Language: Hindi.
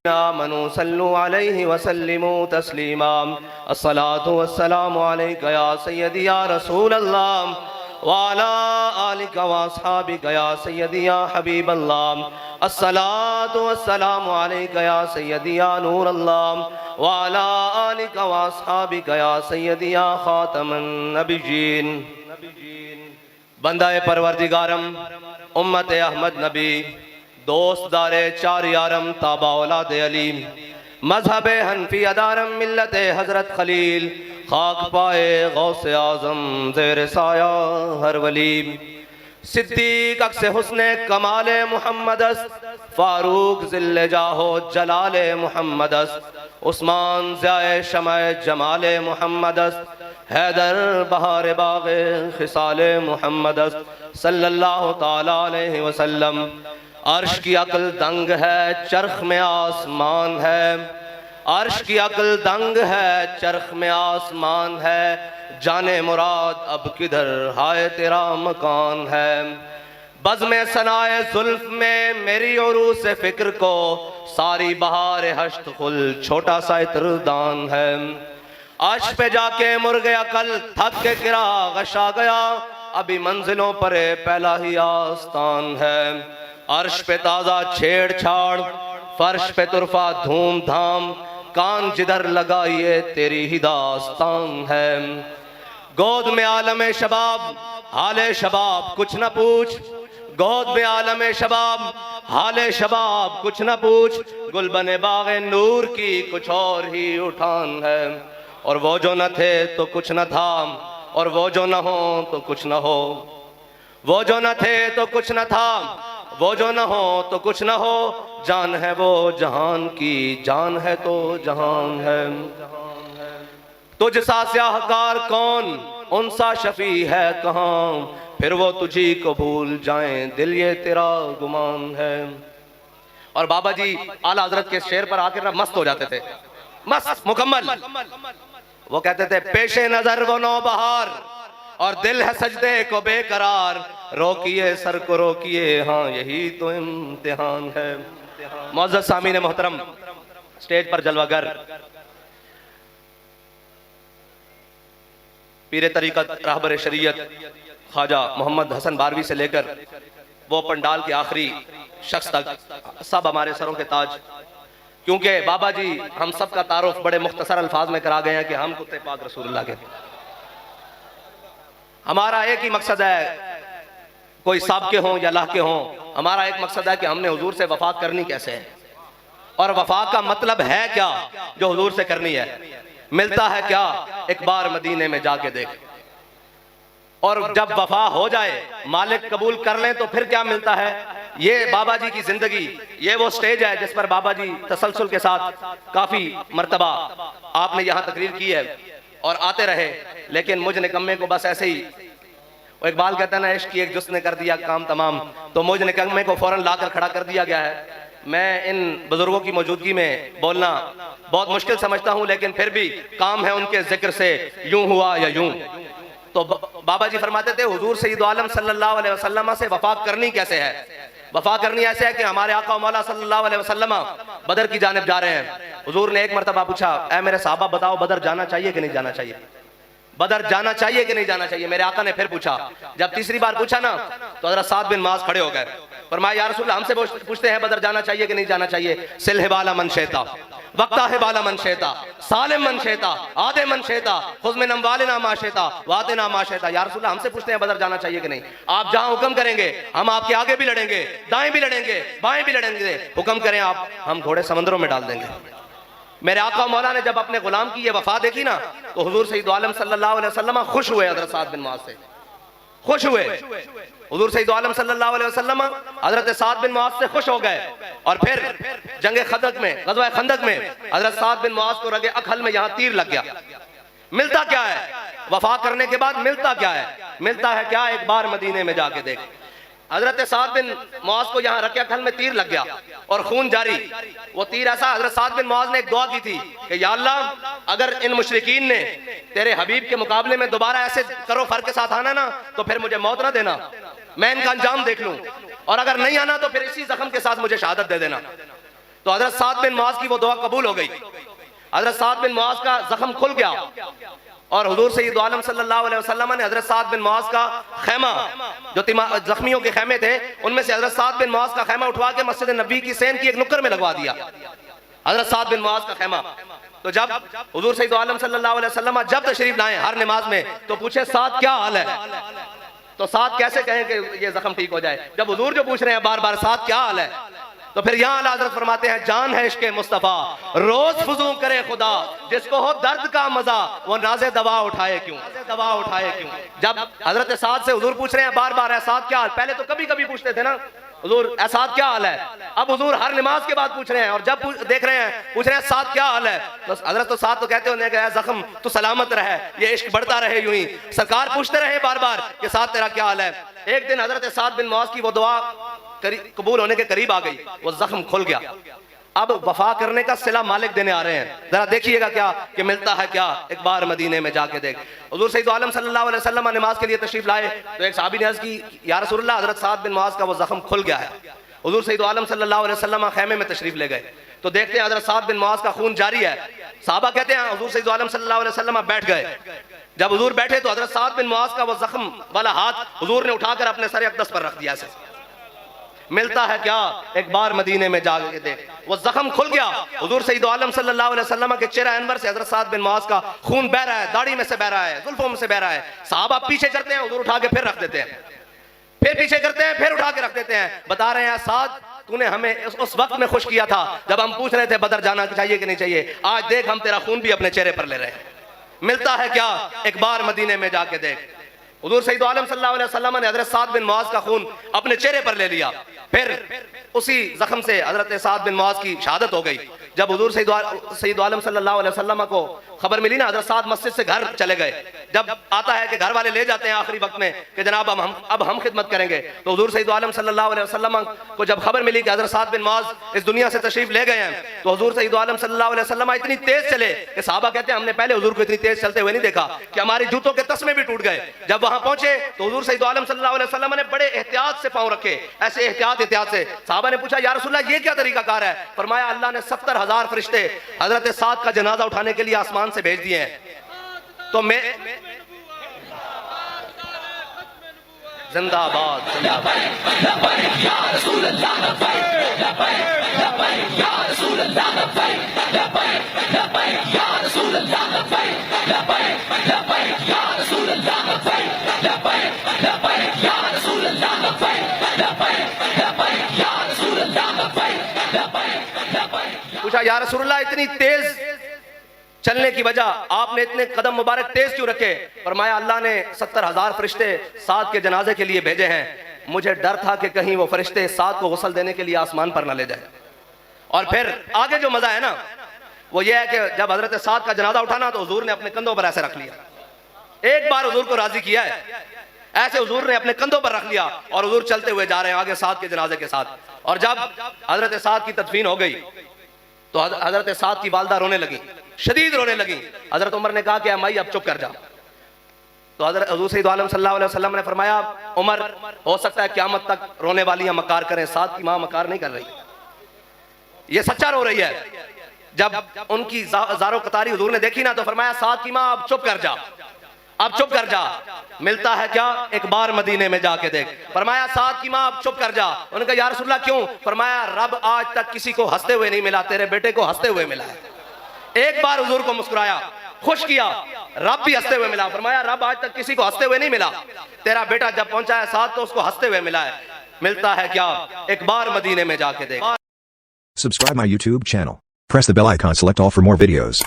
आमनू सल्लु अलैहि वसल्लिमू तस्लीमा। अस्सलातु वस्सलामु अलैका या सय्यदी या रसूल अल्लाह व अला आलिका व अस्हाबिका या सय्यदी या हबीब अल्लाह। अस्सलातु वस्सलामु अलैका या सय्यदी या नूर अल्लाह व अला आलिका व अस्हाबिका या सय्यदी या खातमन नबिय्यीन। बंदाए परवरदिगारम उम्मत अहमद नबी दोस्त दारे चार यारम ताबा औलाद अली मजहब हनफी अदारम मिल्लत हजरत खलील खाक पाए गौसे आजम ज़ेर साया हर वली। सिद्दीक अक्स हुस्ने कमाले मुहम्मदस फारूक ज़िल्ले जाहो जलाले मुहम्मदस उस्मान ज़ाए शमाए जमाले मुहम्मदस हैदर बहार बाग़े खिसाले मुहम्मदस सल्लल्लाहु ताला अलैहि वसल्लम। अर्श की अक्ल दंग है चरख में आसमान है, अर्श की अक्ल दंग है चरख में आसमान है। जाने मुराद अब किधर हाय तेरा मकान है। बज़ में सनाए जुल्फ में मेरी उरूस से फिक्र को सारी बहार हश्त खुल छोटा सा इत्रदान है। अर्श पे जाके मुर्गे अकल थक के गिरा गशा गया, अभी मंजिलों पर पहला ही आस्तान है। अर्श पे ताज़ा छेड़छाड़ फर्श पे तुरफा धूम धाम, कान जिधर लगाइए तेरी ही दास्तान है। गोद में आलम शबाब हाले शबाब कुछ न पूछ, गोद में आलम शबाब हाले शबाब कुछ न पूछ। गुल बने बाग़े नूर की कुछ और ही उठान है। और वो जो न थे तो कुछ न था, और वो जो न हो तो कुछ न हो। वो जो न थे तो कुछ न था, वो जो न हो तो कुछ न हो। जान है वो जहान की, जान है तो जहान है। तुझसा स्याहकार कौन, उनसा शफी है कहाँ, फिर वो तुझी को भूल जाएं दिल ये तेरा गुमान है। और बाबा जी आला हजरत के शेर पर आकर मस्त हो जाते थे, मस्त मुकम्मल। वो कहते थे पेशे नजर वो नौ बहार और दिल है सजदे को बेकरार, रोकिए सर को रोकिए हाँ यही तो इम्तिहान है। मौजूद सामीन मोहतरम, स्टेज पर जलवागर पीरे तरीकत रहबर शरीयत ख्वाजा मोहम्मद हसन बारवी से लेकर वो पंडाल के आखिरी शख्स तक सब हमारे सरों के ताज। क्योंकि बाबा जी हम सब का तारुफ बड़े मुख्तसर अल्फाज में करा गए हैं कि हम कुत्ते पाक रसूलुल्लाह के। हमारा एक ही मकसद है, कोई साहब के हों या अल्लाह के हों, हमारा एक मकसद है कि हमने हुजूर से वफा करनी कैसे है, और वफा का मतलब है क्या जो हुजूर से करनी है। मिलता है क्या, एक बार मदीने में जाके देख। और जब वफा हो जाए मालिक कबूल कर लें तो फिर क्या मिलता है। ये बाबा जी की जिंदगी, ये वो स्टेज है जिस पर बाबा जी तसलसल के साथ काफी मर्तबा आपने यहाँ तकरीर की है और आते रहे। लेकिन मुझ निकम्मे को बस ऐसे ही, वो इकबाल कहता है ना, इश्क की एक जुस्स ने कर दिया काम तमाम, तो मुझ निकम्मे को फौरन लाकर खड़ा कर दिया गया है। मैं इन बुजुर्गों की मौजूदगी में बोलना बहुत मुश्किल समझता हूँ, लेकिन फिर भी काम है उनके जिक्र से, यूं हुआ या यूं। तो बाबा जी फरमाते थे हुजूर सय्यद आलम सल्लल्लाहु अलैहि वसल्लम से वफा करनी कैसे है। वफा करनी ऐसे है कि हमारे आका मौला सल्लल्लाहु अलैहि वसल्लम बदर की जानिब जा रहे हैं। हुजूर ने एक मरतबा पूछा, ऐ मेरे साहबा बताओ बदर जाना चाहिए कि नहीं जाना चाहिए, बदर जाना चाहिए कि नहीं जाना चाहिए। मेरे आका ने फिर पूछा, जब तीसरी बार पूछा ना तो हज़रत साद बिन मुआज़ खड़े हो गए। फरमाया या रसूलल्लाह हमसे पूछते हैं बदर जाना चाहिए कि नहीं जाना चाहिए। सिल हिबाला मन शेता वक्ता हिबाला मन शेता सालिम मन शेता आदे मन शेता खुज़ मिन अम्वालिना मा शेता वातिना मा शेता। या रसूलल्लाह हमसे पूछते हैं बदर जाना चाहिए कि नहीं। आप जहां हुक्म करेंगे हम आपके आगे भी लड़ेंगे, दाएं भी लड़ेंगे, बाएं भी लड़ेंगे। हुक्म करें आप, हम घोड़े समंदरों में डाल देंगे। मेरे आका मौला ने जब अपने गुलाम की ये वफा देखी ना तो हुजूर सय्यद आलम सल्लल्लाहु अलैहि वसल्लम खुश हुए। हज़रत साद बिन मुआज़ से खुश हुए। हुजूर सय्यद आलम सल्लल्लाहु अलैहि वसल्लम हज़रत साद बिन मुआज़ से खुश हो गए। और फिर जंगे खंदक में, ग़ज़वा खंदक में हज़रत साद बिन मुआज़ को रगे अखल में यहाँ तीर लग गया। मिलता क्या है वफा करने के बाद, मिलता क्या है, मिलता है क्या, एक बार मदीने में जाके देख। हजरत साद बिन मुआज़ को यहाँ रखे खल में तीर लग गया और खून जारी। वो तीर ऐसा, हजरत साद बिन मुआज़ ने एक दुआ की थी कि या अल्लाह अगर इन मुशरिकीन ने तेरे हबीब के मुकाबले में दोबारा ऐसे करो फर के साथ आना ना तो फिर मुझे मौत ना देना, मैं इनका अंजाम देख लूं, और अगर नहीं आना तो फिर इसी जख्म के साथ मुझे शहादत दे देना। तो हजरत साद बिन मुआज की वो दुआ कबूल हो गई। हजरत साद बिन मुआज का जख्म खुल गया और हुजूर सय्यद आलम सल्लल्लाहु अलैहि वसल्लम ने हजरत साद बिन मुआज का खैमा, जो जख्मियों के खैमे थे उनमें से हजरत साद बिन मुआज का खैमा उठवा के मस्जिद नबी की सेन की एक नुक्कर में लगवा दिया, हजरत साद बिन मुआज का खैमा। तो जब हुजूर सय्यद आलम सल्लल्लाहु अलैहि वसल्लम जब तशरीफ लाए हर नमाज में, तो पूछे साद क्या हाल है, तो साद कैसे कहें कि ये जख्म ठीक हो जाए, जब हुजूर जो पूछ रहे हैं बार बार साद क्या हाल है। तो फिर यहाँ आला हज़रत फरमाते हैं, जान है इश्क़ मुस्तफ़ा रोज फुजू करे खुदा, जिसको हो दर्द का मजा वो नाज़े दवा उठाए क्यों, दवा उठाए क्यों। जब हजरत साद से हुजूर पूछ रहे हैं बार बार साद क्या हाल, पहले तो कभी कभी पूछते थे ना हुजूर साद क्या हाल है, अब हुजूर हर नमाज के बाद पूछ रहे हैं, और जब देख रहे हैं पूछ रहे हैं साद क्या हाल है, तो हजरत तो साद तो कहते होंगे कि जख्म तो सलामत रहे, ये इश्क बढ़ता रहे, यूं ही सरकार पूछते रहे बार बार कि साद तेरा क्या हाल है। एक दिन हजरत साद बिन मुआज की वो दुआ कबूल होने के करीब आ गई, वो जख्म खुल गया। अब वफा करने का सिला मालिक देने आ रहे हैं, जरा देखिएगा क्या कि मिलता है क्या, एक बार मदीने में जाके देख। हुजूर सय्यद आलम सल्लल्लाहु अलैहि वसल्लम नमाज के लिए तशरीफ लाए, तो एक सहाबी ने अर्ज़ की, या रसूलल्लाह हजरत साद बिन मुआज का वो जख्म खुल गया है। हुजूर सय्यद आलम सल्लल्लाहु अलैहि वसल्लम खैमे में तशरीफ ले गए, तो देखते हैं हजरत साद बिन मुआज का खून जारी है। साहबा कहते हैं हुजूर सय्यद आलम सल्लल्लाहु अलैहि वसल्लम बैठ गए। जब हुजूर बैठे तो हजरत साद बिन मुआज का वो जख्म वाला हाथ हुजूर ने उठाकर अपने सर अक़दस पर रख दिया। मिलता है क्या, एक बार मदीने में जाके देख, वो जख्म खुल गया। हुजूर सय्यद आलम सल्लल्लाहु अलैहि वसल्लम के चेहरे अनवर से हजरत साद बिन मुआज का खून बह रहा है, दाढ़ी में से बह रहा है, जुल्फों में से बह रहा है। साहबा पीछे करते हैं, हुजूर उठा के फिर रख देते हैं, फिर पीछे करते हैं, फिर उठा के रख देते हैं। बता रहे हैं साद तूने हमें उस वक्त में खुश किया था जब हम पूछ रहे थे बदर जाना चाहिए कि नहीं चाहिए, आज देख हम तेरा खून भी अपने चेहरे पर ले रहे हैं। मिलता है क्या, एक बार मदीने में जाके देख। हुजूर सय्यद आलम सल्लल्लाहु अलैहि वसल्लम ने हजरत साद बिन मुआज का खून अपने चेहरे पर ले लिया, फिर उसी जख्म से हजरत साद बिन मुआज की शहादत हो गई। जब हुजूर सय्यद आलम सल्लल्लाहु अलैहि वसल्लम को खबर मिली ना, हजरत साद मस्जिद से घर चले गए। जब आता है कि घर वाले ले जाते हैं आखिरी वक्त में कि जनाब अब हम खिदमत करेंगे, तो हुजूर सय्यद आलम सल्लल्लाहु अलैहि वसल्लम को जब खबर मिली कि हजरत साद बिन मुआज इस दुनिया से तशरीफ ले गए हैं, तो हुजूर सय्यद आलम सल्लल्लाहु अलैहि वसल्लम इतनी तेज चले कि साहबा कहते हैं हमने पहले हुजूर को इतनी तेज चलते हुए नहीं देखा कि हमारी जूतों के तस्मे भी टूट गए। जब वहां पहुंचे तो हुजूर सय्यद आलम सल्लल्लाहु अलैहि वसल्लम ने बड़े एहतियात से पांव रखे, ऐसे एहतियात से। साहबा ने पूछा, या रसूलल्लाह ये क्या तरीकाकार है? फरमाया, अल्लाह ने 70,000 फरिश्ते हजरत साद का जनाजा उठाने के लिए आसमान से भेज दिए हैं। तो मैं जिंदाबाद पूछा, या रसूलल्लाह इतनी तेज चलने की वजह आपने इतने कदम मुबारक तेज क्यों रखे? फरमाया, अल्लाह ने 70,000 फरिश्ते साद के जनाजे के लिए भेजे हैं, मुझे डर था कि कहीं वो फरिश्ते साद को गुस्ल देने के लिए आसमान पर ना ले जाए। और फिर आगे जो मजा है ना वो ये है कि जब हजरत साद का जनाजा उठाना तो हुजूर ने अपने कंधों पर ऐसे रख लिया। एक बार हुजूर को राजी किया है, ऐसे हुजूर ने अपने कंधों पर रख लिया और हुजूर चलते हुए जा रहे हैं आगे साद के जनाजे के साथ। और जब हजरत साद की तदफीन हो गई तो हजरत साद की वालदा रोने लगी, शदीद रोने लगी। हजरत उमर ने कहा कि अम्माई अब चुप कर जा। तो हजरत हुजूर सय्यद आलम सल्लल्लाहु अलैहि वसल्लम ने फरमाया, उमर हो सकता है क़यामत तक रोने वालियां मकार करें, साद की मां मकार नहीं कर रही, ये सच्चा रो रही है। जब उनकी ज़ारो कतारी हुजूर ने देखी ना तो फरमाया, साद की मां अब चुप कर जा, अब चुप कर जा। मिलता है क्या, एक बार मदीने में जाके देख। फरमाया, साद की मां अब चुप कर जा। उन्होंने कहा, या रसूलल्लाह क्यों? फरमाया, रब आज तक किसी को हंसते हुए नहीं मिला, तेरे बेटे को हंसते हुए मिला है। एक बार हुजूर को मुस्कुराया, खुश किया, रब भी हंसते हुए मिला। फरमाया, रब आज तक किसी को हंसते हुए नहीं मिला, तेरा बेटा जब पहुंचा है साथ तो उसको हंसते हुए मिला है। मिलता है क्या, एक बार मदीने में जाके देख। Subscribe my YouTube channel. Press the bell icon, select all for more videos.